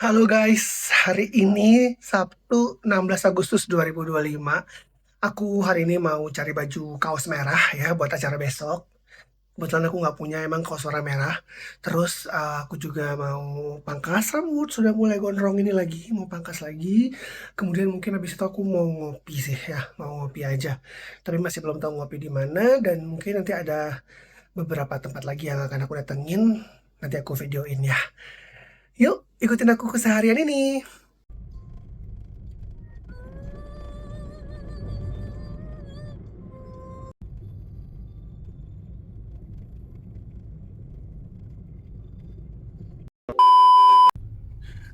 Halo guys, hari ini Sabtu 16 Agustus 2025. Aku hari ini mau cari baju kaos merah ya buat acara besok. Kebetulan aku nggak punya emang kaos warna merah. Terus aku juga mau pangkas rambut, sudah mulai gondrong ini lagi, mau pangkas lagi. Kemudian mungkin habis itu aku mau ngopi sih ya, mau ngopi aja. Tapi masih belum tahu ngopi di mana dan mungkin nanti ada beberapa tempat lagi yang akan aku datengin. Nanti aku videoin ya. Yuk, ikutin aku keseharian ini.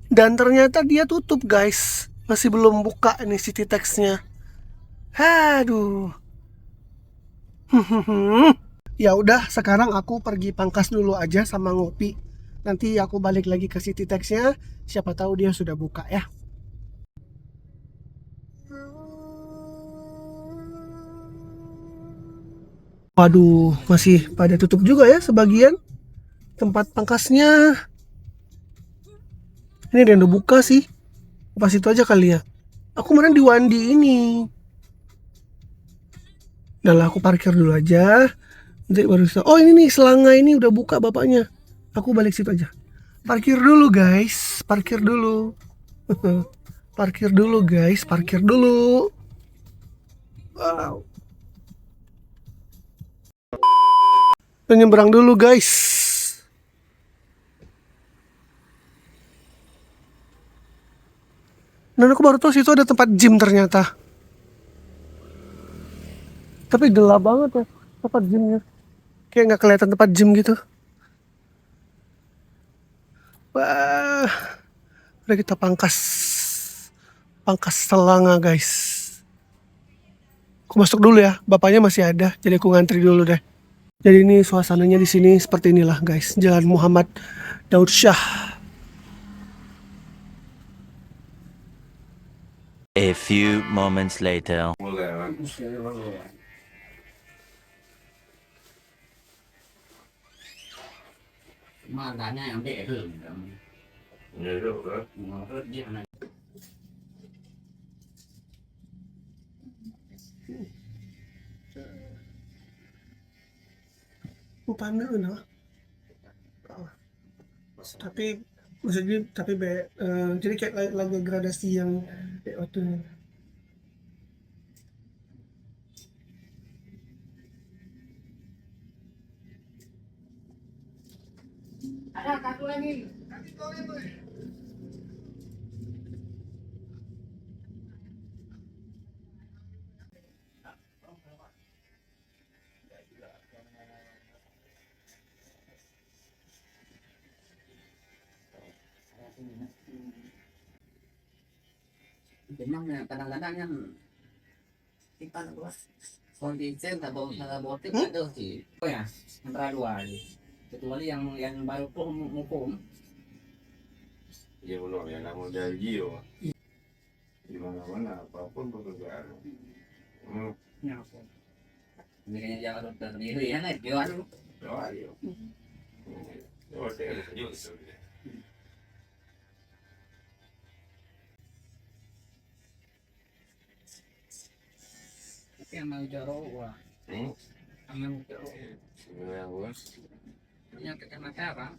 Dan ternyata dia tutup guys. Masih belum buka nih city text-nya. Aduh. Ya udah, sekarang aku pergi pangkas dulu aja sama ngopi. Nanti aku balik lagi ke city text-nya. Siapa tahu dia sudah buka ya. Waduh, masih pada tutup juga ya sebagian tempat pangkasnya. Ini ada yang udah buka sih. Pas itu aja kali ya. Aku kemarin di Wandi ini. Udah lah, aku parkir dulu aja. Nanti baru bisa. Oh ini nih Selanga ini udah buka bapaknya. Aku balik situ aja. Parkir dulu guys, parkir dulu. Parkir dulu guys, parkir dulu. Wow. Penyeberang dulu guys. Dan aku baru tahu situ ada tempat gym ternyata. Tapi gelap banget ya tempat gymnya. Kayak nggak kelihatan tempat gym gitu. Wah, udah kita pangkas. Pangkas Selanga guys. Aku masuk dulu ya, bapaknya masih ada, jadi aku ngantri dulu deh. Jadi ini suasananya di sini seperti inilah guys, Jalan Muhammad Daud Syah. A few moments later. Mà đàn này ông để hưởng người đâu đó rất nhiều này. Paano no? Tapi maksudnya jadi kayak lagu gradasi yang kayak waktu Ada satu lagi. Memang kadang-kadang kan kita luas kondisi tak botik ada sih. Oh ya, antara dua kecuali yang baru hukum. Ya belum ya kamu janji yo. Di mana-mana apapun pekerjaan. Ya, ini kayaknya jangan terdiri ya nih, jual. Doa yo. Doa saya juga. Tapi yang mau jorok wah. Yang jorok. Ya bos. Yang kita makan.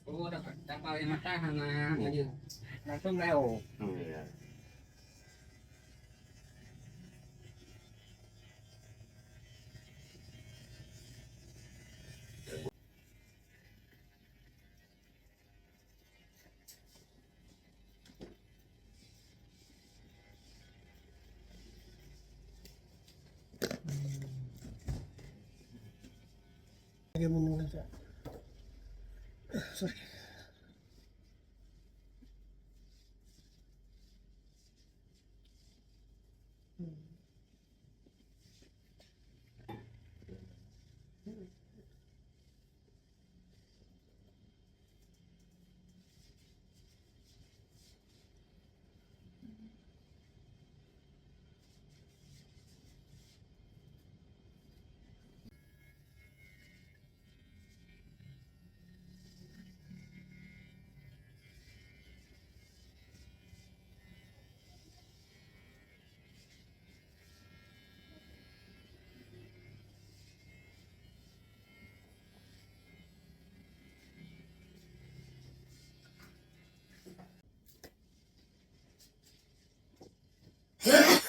Oh, dapat kapal yang makan nah aja. Langsung leo. Iya. lagi ngomong aja. Sorry.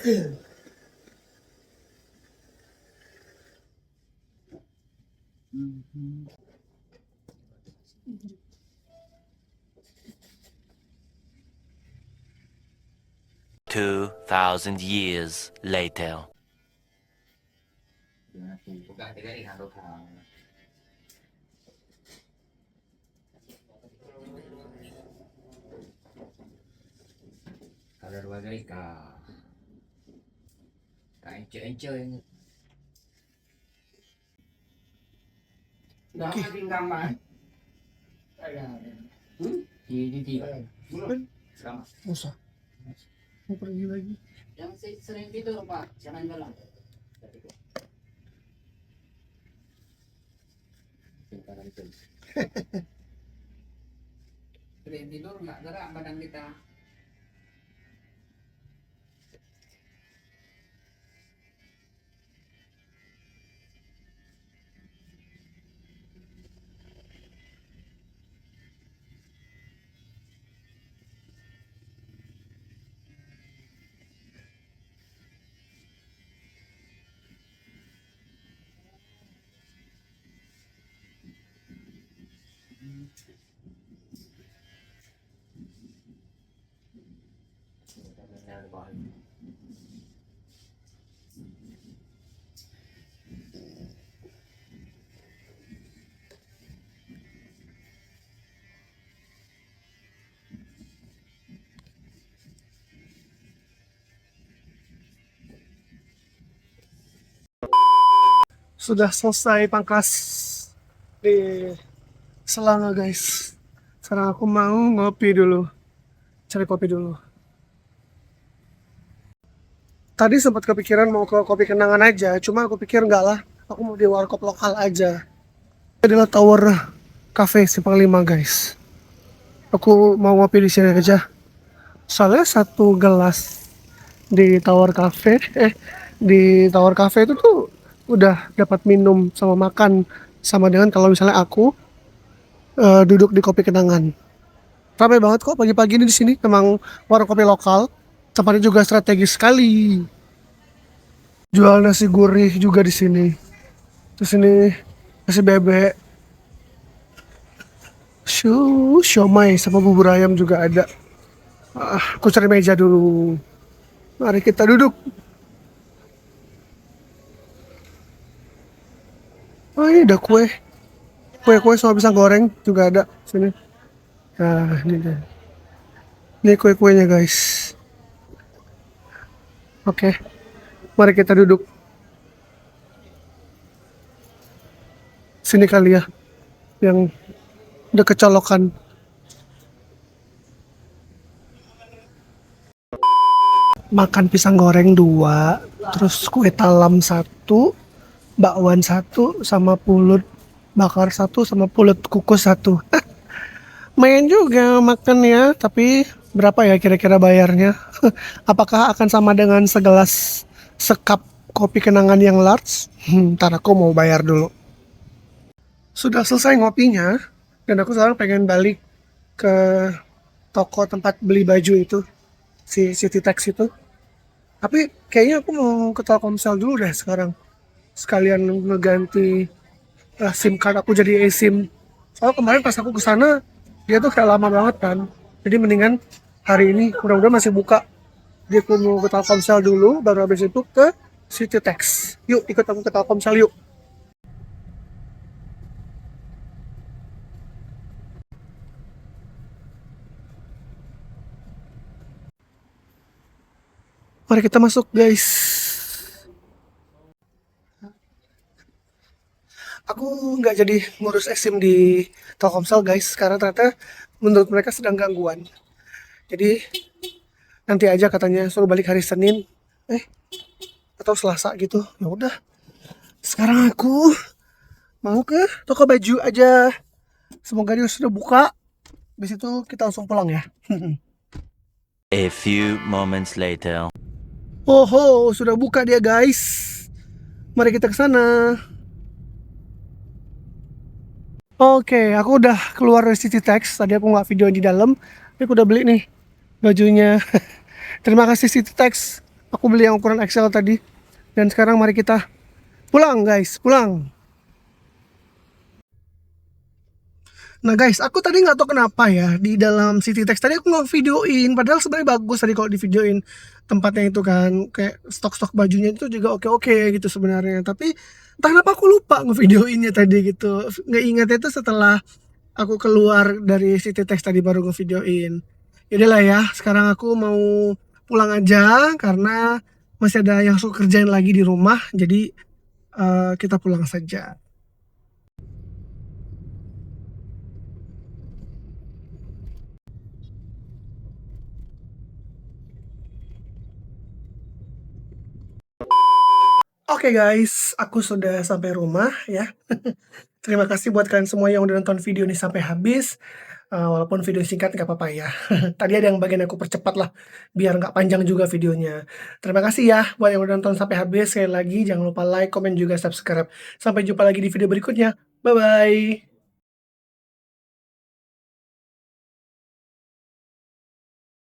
2,000 years later. Buka tiga nih atau kalau dua kali ence ini. Dah makin gambar. Di sama. Usah. Mau pergi lagi. Yang sering tidur Pak, jangan jalan. Sering tidur nggak gerak badan kita. Sudah selesai pangkas di Selanga guys. Sekarang aku mau ngopi dulu, cari kopi dulu. Tadi sempat kepikiran mau ke Kopi Kenangan aja, cuma aku pikir enggak lah, aku mau di warkop lokal aja. Ini adalah Tower Cafe Simpang 5 guys. Aku mau ngopi di sini aja. Soalnya satu gelas di Tower Cafe, di Tower Cafe itu tuh udah dapat minum sama makan sama dengan kalau misalnya aku duduk di Kopi Kenangan. Ramai banget kok pagi-pagi ini di sini. Memang warung kopi lokal. Tempatnya juga strategis sekali. Jual nasi gurih juga di sini. Terus ini nasi bebek. Siomay sama bubur ayam juga ada. Aku cari meja dulu. Mari kita duduk. Oh, ini ada kue. Kue-kue sama pisang goreng juga ada sini. Nah, ini deh. Ini kue-kuenya guys. Oke, mari kita duduk. Sini kali ya, yang deket colokan. Makan pisang goreng 2, terus kue talam 1, bakwan 1, sama pulut bakar 1, sama pulut kukus 1. Main juga makan ya, tapi berapa ya kira-kira bayarnya? Apakah akan sama dengan segelas sekap kopi kenangan yang large? Ntar aku mau bayar dulu. Sudah selesai ngopinya, dan aku sekarang pengen balik ke toko tempat beli baju itu, si City Tex itu. Tapi kayaknya aku mau ke Telkomsel dulu deh sekarang. Sekalian ngeganti SIM card aku jadi eSIM. Soalnya kemarin pas aku kesana, dia tuh kayak lama banget kan. Jadi mendingan hari ini mudah-mudahan masih buka. Dia aku mau ke Telkomsel dulu, baru habis itu ke City Tex. Yuk ikut aku ke Telkomsel yuk. Mari kita masuk guys. Aku nggak jadi ngurus eSIM di Telkomsel guys, karena ternyata menurut mereka sedang gangguan. Jadi nanti aja katanya suruh balik hari Senin, atau Selasa gitu. Ya udah. Sekarang aku mau ke toko baju aja. Semoga dia sudah buka. Habis itu kita langsung pulang ya. A few moments later. Oh, sudah buka dia guys. Mari kita ke sana. Oke, aku udah keluar dari City Tex. Tadi aku nggak video di dalam, tapi aku udah beli nih bajunya. Terima kasih City Tex. Aku beli yang ukuran XL tadi. Dan sekarang mari kita pulang guys, pulang. Nah guys, aku tadi nggak tahu kenapa ya, di dalam City Text tadi aku nggak videoin, padahal sebenarnya bagus tadi kalau di videoin tempatnya itu kan, kayak stok-stok bajunya itu juga oke-oke gitu sebenarnya. Tapi entah kenapa aku lupa ngevideoinnya tadi gitu. Nggak ingatnya itu setelah aku keluar dari City Text tadi baru ngevideoin. Yaudah lah ya, sekarang aku mau pulang aja karena masih ada yang harus aku kerjain lagi di rumah. Jadi kita pulang saja. Oke guys, aku sudah sampai rumah ya. Terima kasih buat kalian semua yang udah nonton video ini sampai habis. Walaupun video singkat nggak apa-apa ya. Tadi ada yang bagian aku percepat lah, biar nggak panjang juga videonya. Terima kasih ya buat yang udah nonton sampai habis. Sekali lagi jangan lupa like, komen, juga subscribe. Sampai jumpa lagi di video berikutnya. Bye-bye.